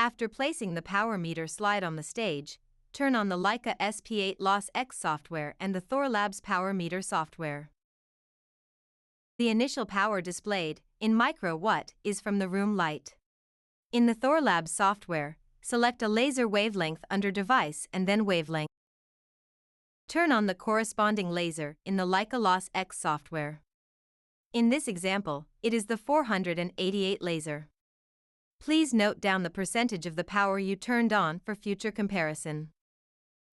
After placing the power meter slide on the stage, turn on the Leica SP8 Loss X software and the Thorlabs power meter software. The initial power displayed, in micro-watt, is from the room light. In the Thorlabs software, select a laser wavelength under Device and then Wavelength. Turn on the corresponding laser in the Leica Loss X software. In this example, it is the 488 laser. Please note down the percentage of the power you turned on for future comparison.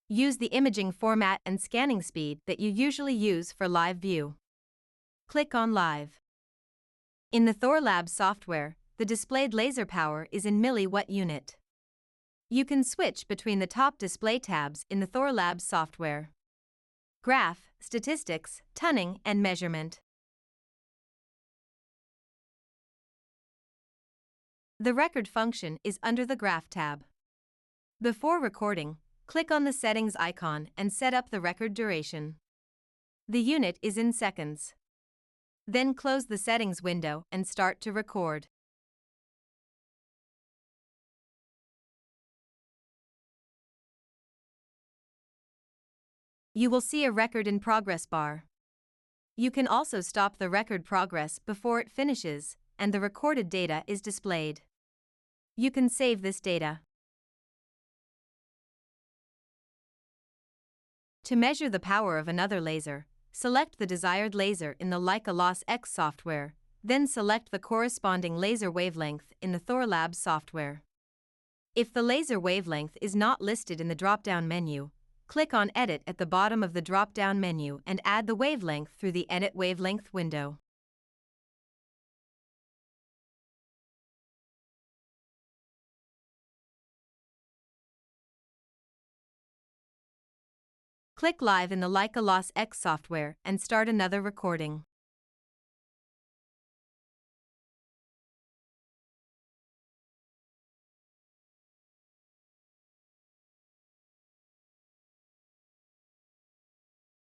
Use the imaging format and scanning speed that you usually use for live view. Click on Live. In the Thorlabs software, the displayed laser power is in milliwatt unit. You can switch between the top display tabs in the Thorlabs software: Graph, Statistics, Tuning, and Measurement. The record function is under the Graph tab. Before recording, click on the Settings icon and set up the record duration. The unit is in seconds. Then close the settings window and start to record. You will see a record in progress bar. You can also stop the record progress before it finishes, and the recorded data is displayed. You can save this data. To measure the power of another laser, select the desired laser in the Leica Loss X software, then select the corresponding laser wavelength in the Thorlabs software. If the laser wavelength is not listed in the drop-down menu, click on Edit at the bottom of the drop-down menu and add the wavelength through the Edit Wavelength window. Click Live in the Leica Loss X software and start another recording.